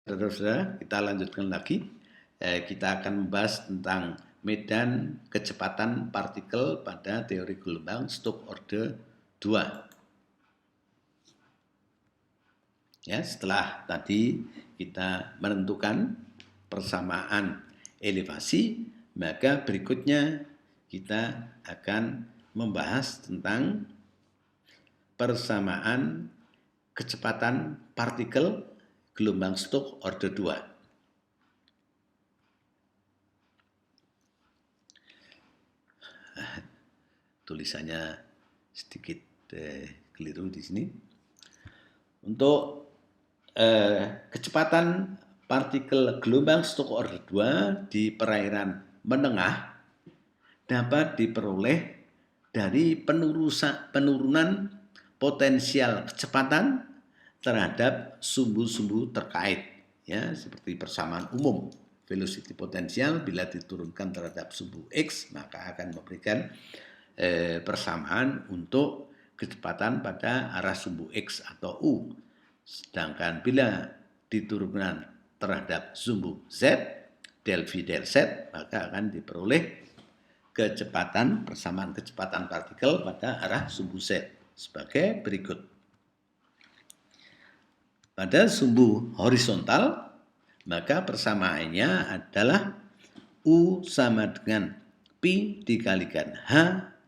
Saudara-saudara, kita lanjutkan lagi. Kita akan membahas tentang medan kecepatan partikel pada teori gelombang Stokes order 2. Ya, setelah tadi kita menentukan persamaan elevasi, maka berikutnya kita akan membahas tentang persamaan kecepatan partikel gelombang Stokes order 2. Tulisannya sedikit keliru di sini. Untuk kecepatan partikel gelombang Stokes order 2 di perairan menengah dapat diperoleh dari penurunan potensial kecepatan terhadap sumbu-sumbu terkait, ya, seperti persamaan umum. Velocity potensial bila diturunkan terhadap sumbu X maka akan memberikan persamaan untuk kecepatan pada arah sumbu X atau U. Sedangkan bila diturunkan terhadap sumbu Z, del V del Z, maka akan diperoleh persamaan kecepatan partikel pada arah sumbu Z sebagai berikut. Pada sumbu horizontal, maka persamaannya adalah U sama dengan Pi dikalikan H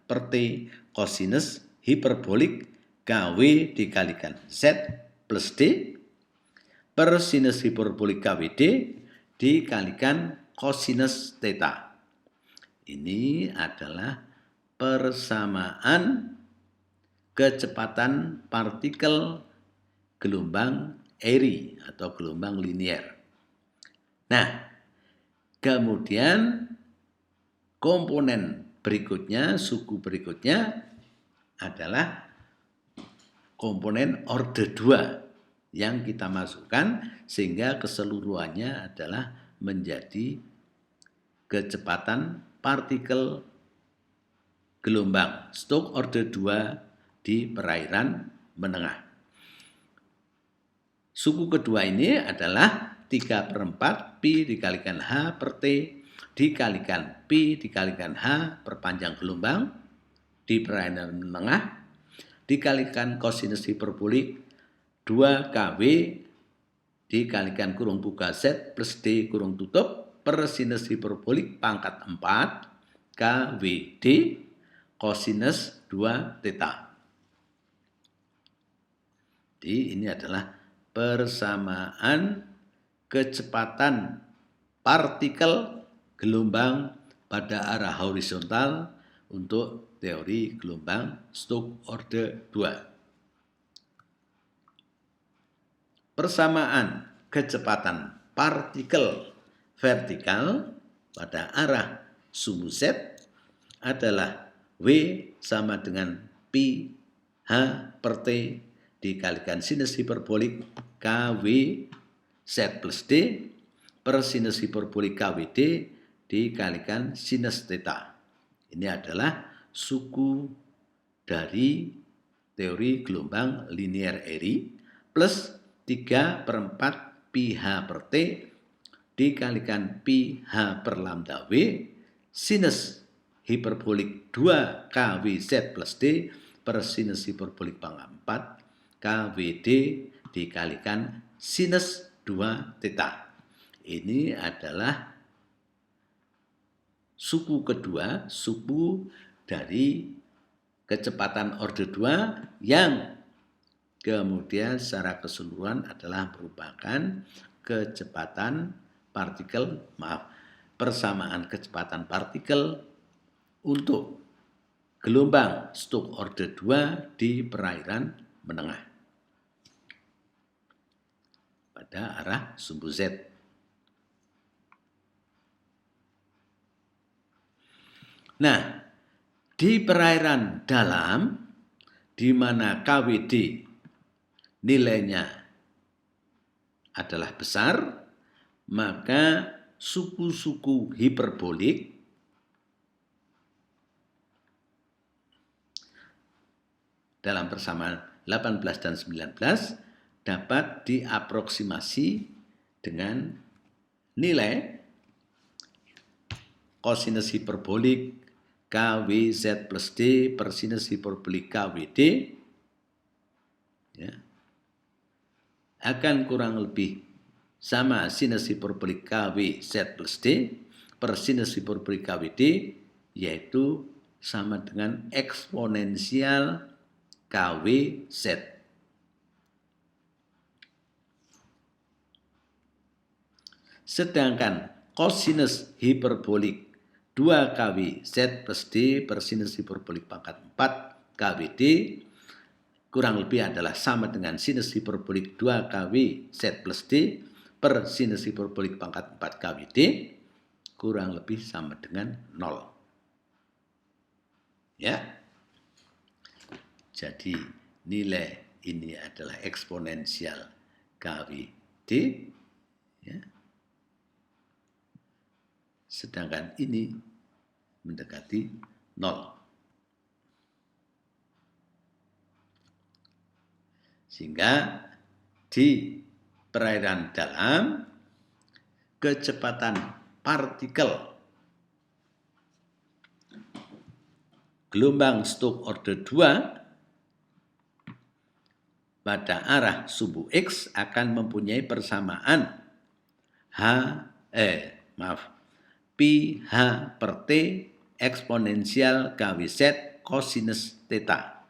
per T kosinus hiperbolik KW dikalikan Z plus D per sinus hiperbolik KWD dikalikan kosinus theta. Ini adalah persamaan kecepatan partikel gelombang Airy atau gelombang linier. Nah, kemudian komponen berikutnya, suku berikutnya adalah komponen order 2 yang kita masukkan sehingga keseluruhannya adalah menjadi kecepatan partikel gelombang Stokes order 2 di perairan menengah. Suku kedua ini adalah 3/4 Pi dikalikan H per T dikalikan Pi dikalikan H per panjang gelombang di perairan menengah dikalikan kosinus hiperbolik 2 KW dikalikan kurung buka Z plus D kurung tutup per sinus hiperbolik pangkat 4 KWD kosinus 2 theta. Jadi ini adalah persamaan kecepatan partikel gelombang pada arah horizontal untuk teori gelombang Stokes order 2. Persamaan kecepatan partikel vertikal pada arah sumbu Z adalah W sama dengan Pi H per T dikalikan sinus hiperbolik KW Z plus D per sinus hiperbolik KWD dikalikan sinus theta. Ini adalah suku dari teori gelombang linier Airy plus 3/4 Pi H per T dikalikan Pi H per lambda W sinus hiperbolik 2 KW Z plus D per sinus hiperbolik pangkat 4 KWD dikalikan sinus 2 theta. Ini adalah suku kedua, suku dari kecepatan order 2 yang kemudian secara keseluruhan adalah merupakan persamaan kecepatan partikel untuk gelombang Stokes order 2 di perairan menengah pada arah sumbu Z. Nah, di perairan dalam di mana KWD nilainya adalah besar, maka suku-suku hiperbolik dalam persamaan 18 dan 19 dapat diaproksimasi dengan nilai kosinus hiperbolik KWZ plus D per sinus hiperbolik KWD ya, akan kurang lebih sama sinus hiperbolik KWZ plus D per sinus hiperbolik KWD, yaitu sama dengan eksponensial KWZ. Sedangkan kosinus hiperbolik 2 kW Z plus D per sinus hiperbolik pangkat 4 KWD kurang lebih adalah sama dengan sinus hiperbolik 2 kW Z plus D per sinus hiperbolik pangkat 4 KWD kurang lebih sama dengan 0. Ya. Jadi nilai ini adalah eksponensial KWD ya. Sedangkan ini mendekati 0. Sehingga di perairan dalam kecepatan partikel gelombang Stokes order 2 pada arah subuh X akan mempunyai persamaan pi H per T eksponensial KWZ kosinus theta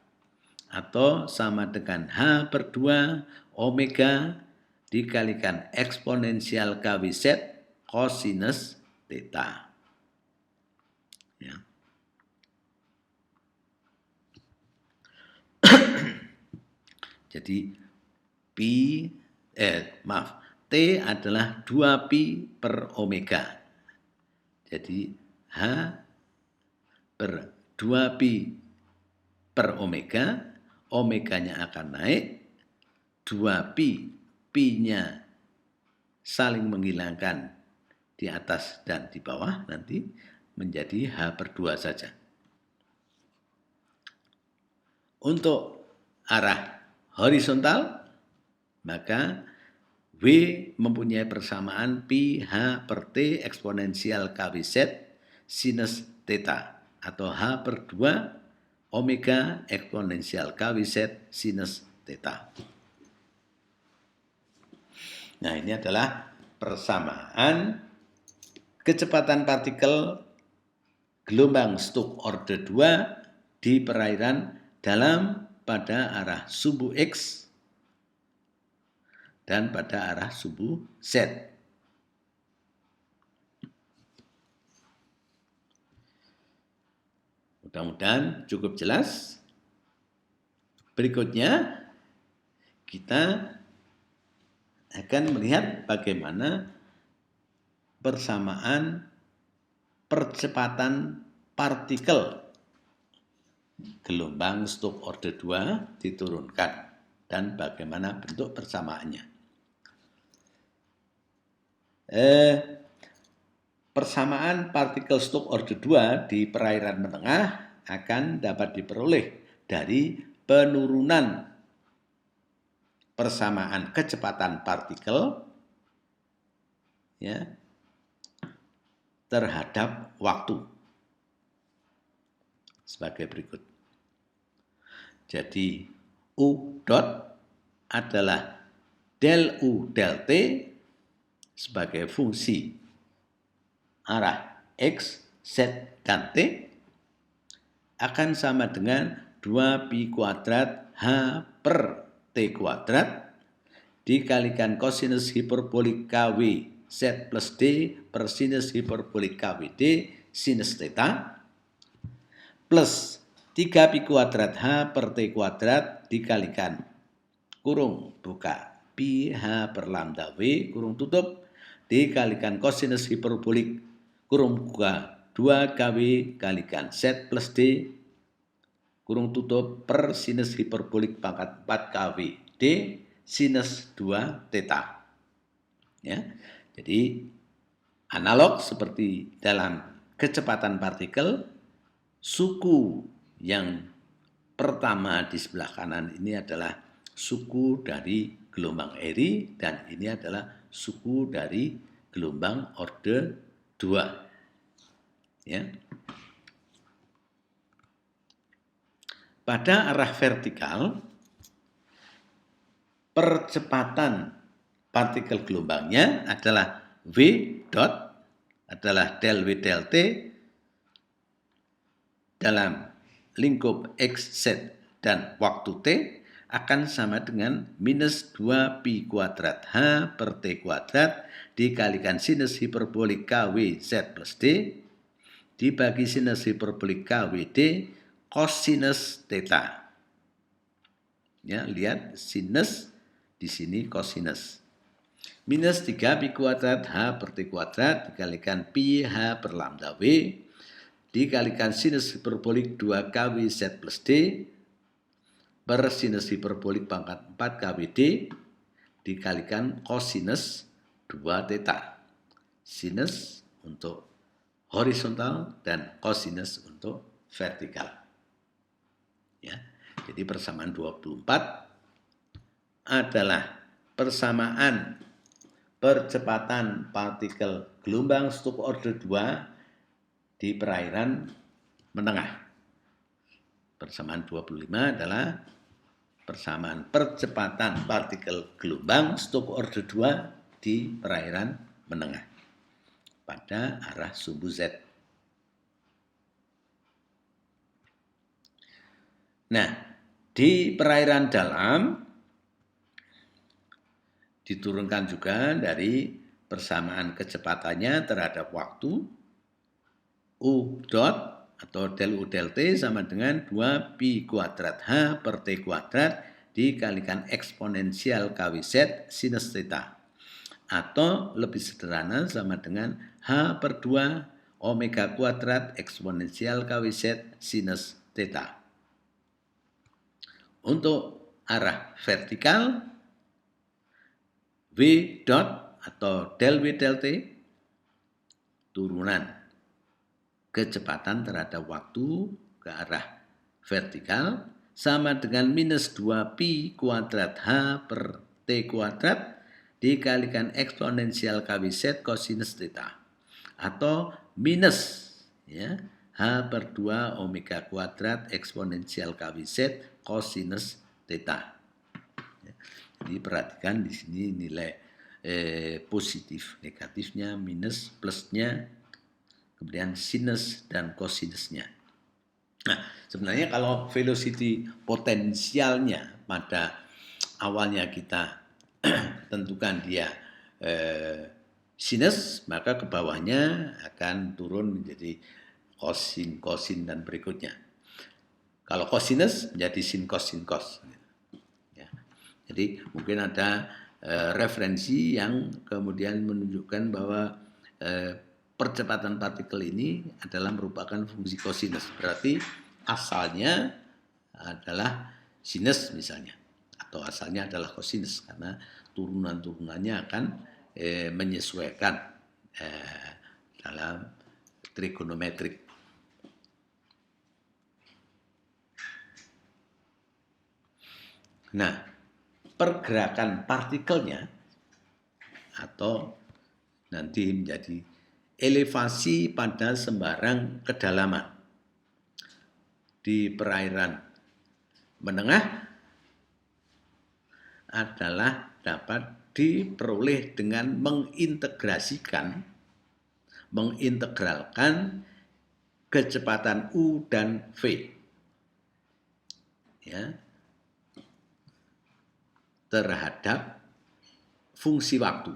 atau sama dengan H per 2 omega dikalikan eksponensial KWZ kosinus theta. Ya. Jadi T adalah 2pi per omega. Jadi H per 2pi per omega, omeganya akan naik, 2pi, pi-nya saling menghilangkan di atas dan di bawah, nanti menjadi H per 2 saja. Untuk arah horizontal, maka W mempunyai persamaan pi H per T eksponensial KWZ sinus theta atau H per 2 omega eksponensial KWZ sinus theta. Nah, ini adalah persamaan kecepatan partikel gelombang Stokes order 2 di perairan dalam pada arah subuh X dan pada arah subuh Z. Mudah-mudahan cukup jelas. Berikutnya kita akan melihat bagaimana persamaan percepatan partikel gelombang Stokes order 2 diturunkan dan bagaimana bentuk persamaannya. Persamaan partikel Stokes order 2 di perairan menengah akan dapat diperoleh dari penurunan persamaan kecepatan partikel ya, terhadap waktu sebagai berikut. Jadi U dot adalah del U del T sebagai fungsi arah X, Z, dan T akan sama dengan 2pi kuadrat H per T kuadrat dikalikan kosinus hiperbolik KW Z plus D per sinus hiperbolik KWD sinus theta plus 3pi kuadrat H per T kuadrat dikalikan kurung buka pi H per lambda W kurung tutup dikalikan kosinus hiperbolik kurung buka 2kW kalikan Z plus D kurung tutup per sinus hiperbolik pangkat 4kW D sinus 2 theta. Ya. Jadi analog seperti dalam kecepatan partikel, suku yang pertama di sebelah kanan ini adalah suku dari gelombang Airy dan ini adalah suku dari gelombang orde 2. Ya. Pada arah vertikal, percepatan partikel gelombangnya adalah V dot adalah del V del T dalam lingkup X, Z, dan waktu T akan sama dengan minus 2 pi kuadrat H per T kuadrat dikalikan sinus hiperbolik KW Z plus D dibagi sinus hiperbolik KWD kosinus theta. Ya, lihat sinus di sini kosinus. Minus 3 pi kuadrat H per T kuadrat dikalikan pi H per lambda W dikalikan sinus hiperbolik 2 KW Z plus D per sinus hiperbolik pangkat 4 KWD dikalikan kosinus 2 theta. Sinus untuk horizontal dan kosinus untuk vertikal. Ya. Jadi persamaan 24 adalah persamaan percepatan partikel gelombang struktur orde 2 di perairan menengah. Persamaan 25 adalah persamaan percepatan partikel gelombang struktur orde 2 di perairan menengah pada arah sumbu Z. Nah, di perairan dalam diturunkan juga dari persamaan kecepatannya terhadap waktu U dot atau del U del T sama dengan 2 pi kuadrat H per T kuadrat dikalikan eksponensial KWZ sinus theta. Atau lebih sederhana sama dengan H per 2 omega kuadrat eksponensial KWZ sinus theta. Untuk arah vertikal, V dot atau del V del T turunan kecepatan terhadap waktu ke arah vertikal sama dengan minus 2 pi kuadrat H per T kuadrat dikalikan eksponensial KWZ kosinus theta atau minus ya, H per 2 omega kuadrat eksponensial KWZ kosinus theta. Jadi perhatikan di sini nilai positif, negatifnya, minus, plusnya, kemudian sinus dan kosinusnya. Nah, sebenarnya kalau velocity potensialnya pada awalnya kita tentukan dia sinus, maka ke bawahnya akan turun menjadi kosin dan berikutnya. Kalau kosinus menjadi sin cos. Ya. Jadi mungkin ada referensi yang kemudian menunjukkan bahwa percepatan partikel ini adalah merupakan fungsi kosinus. Berarti asalnya adalah sinus misalnya. Atau asalnya adalah kosinus. Karena turunan-turunannya akan menyesuaikan dalam trigonometrik. Nah, pergerakan partikelnya atau nanti menjadi elevasi pada sembarang kedalaman di perairan menengah adalah dapat diperoleh dengan mengintegralkan kecepatan U dan V. Ya, terhadap fungsi waktu.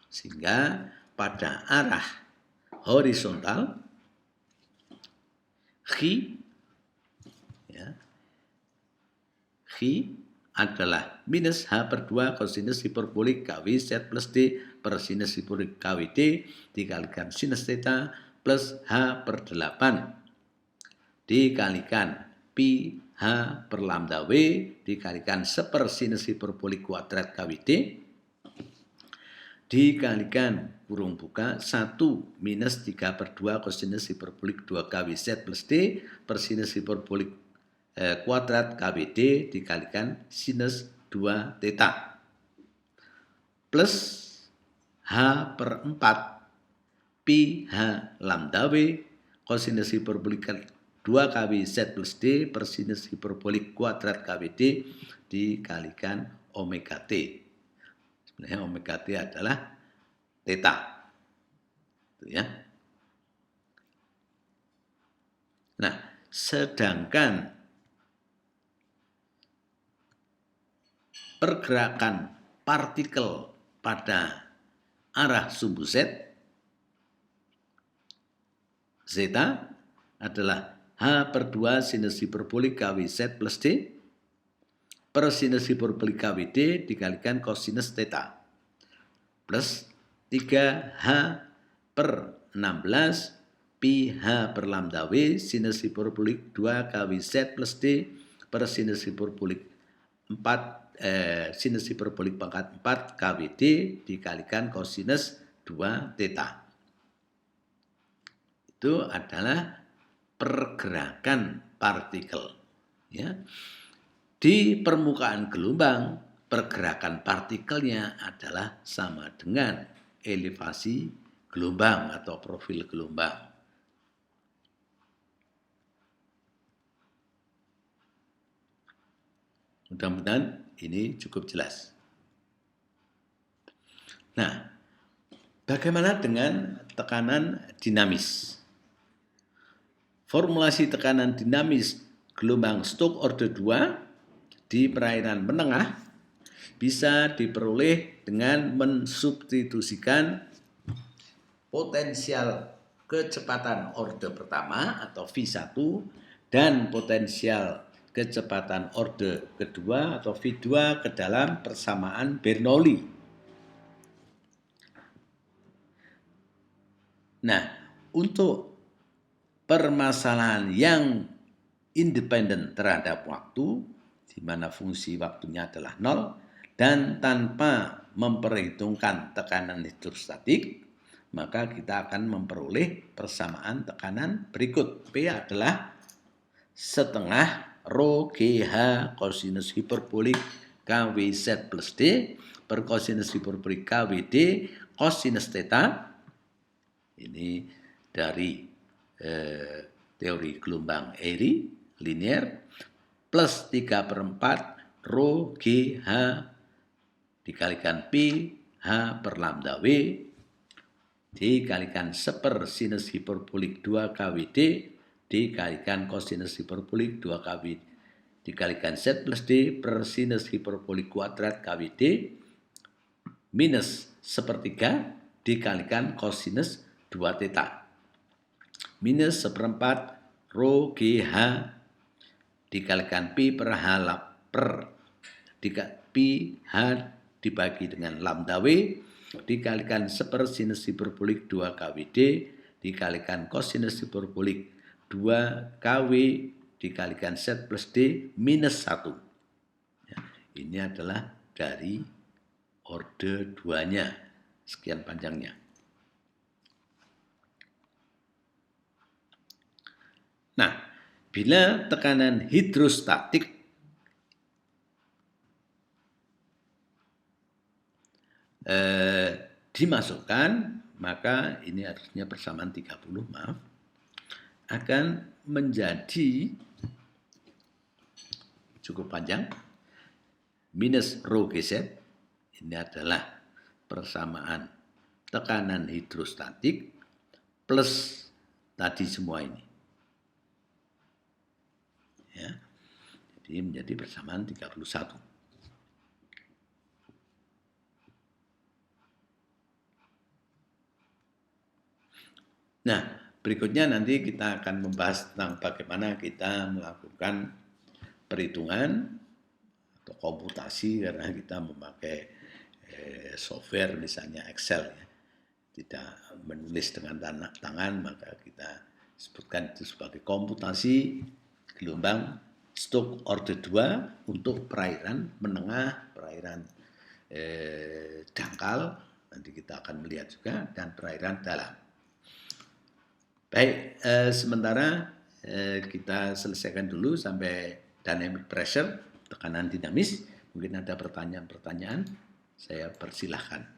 Sehingga pada arah horizontal Chi adalah minus H per 2 kosinus hiperbolik KW Z plus D per sinus hiperbolik KWD dikalikan sinus theta plus H per 8 dikalikan pi H per lambda W dikalikan seper sinus hiperbolik kuadrat KWD dikalikan kurung buka 1 minus 3 per 2 kosinus hiperbolik 2 KWZ plus D per sinus hiperbolik kuadrat KWD dikalikan sinus 2 theta plus H per 4 pi H lambda W kosinus hiperbolik 2 kali Z plus D per sinus hiperbolik kuadrat kali D dikalikan omega T. Sebenarnya omega T adalah theta. Itu ya. Nah, sedangkan pergerakan partikel pada arah sumbu Z, zeta adalah H per 2 sinus hiperbolik kali Z plus D per sinus hiperbolik kali D dikalikan kosinus theta plus 3H per 16 pi H per lambda W sinus hiperbolik 2 kali Z plus D per sinus hiperbolik 4 sinus hiperbolik pangkat 4 kali D dikalikan kosinus 2 theta. Itu adalah pergerakan partikel. Ya. Di permukaan gelombang, pergerakan partikelnya adalah sama dengan elevasi gelombang atau profil gelombang. Mudah-mudahan ini cukup jelas. Nah, bagaimana dengan tekanan dinamis? Formulasi tekanan dinamis gelombang Stokes order 2 di perairan menengah bisa diperoleh dengan mensubstitusikan potensial kecepatan orde pertama atau V1 dan potensial kecepatan orde kedua atau V2 ke dalam persamaan Bernoulli. Nah, untuk permasalahan yang independen terhadap waktu, di mana fungsi waktunya adalah 0, dan tanpa memperhitungkan tekanan hidrostatik, maka kita akan memperoleh persamaan tekanan berikut. P adalah setengah rho GH kosinus hiperbolik KWZ plus D per kosinus hiperbolik KWD kosinus theta. Ini dari teori gelombang Airy linear plus 3/4 rho GH dikalikan P H per lambda W dikalikan 1 sinus hiperbolik 2 KWD dikalikan kosinus hiperbolik 2 kW dikalikan Z plus D per sinus hiperbolik kuadrat KWD minus 1/3 dikalikan kosinus 2 theta minus 1/4 rho GH dikalikan Pi per H Pi H dibagi dengan lambda W dikalikan 1 sinus hiperbolik 2 KWD dikalikan kosinus hiperbolik 2 KW dikalikan Z plus D minus 1. Ya, ini adalah dari orde 2-nya. Sekian panjangnya. Nah, bila tekanan hidrostatik dimasukkan, maka ini harusnya persamaan 30, maaf, akan menjadi cukup panjang minus rho GZ. Ini adalah persamaan tekanan hidrostatik plus tadi semua ini. Ya. Jadi menjadi persamaan 31. Nah, berikutnya nanti kita akan membahas tentang bagaimana kita melakukan perhitungan atau komputasi karena kita memakai software misalnya Excel ya. Tidak menulis dengan tangan, maka kita sebutkan itu sebagai komputasi gelombang Stokes order 2 untuk perairan menengah, perairan dangkal, nanti kita akan melihat juga, dan perairan dalam. Baik, sementara kita selesaikan dulu sampai dynamic pressure, tekanan dinamis. Mungkin ada pertanyaan-pertanyaan. Saya persilahkan.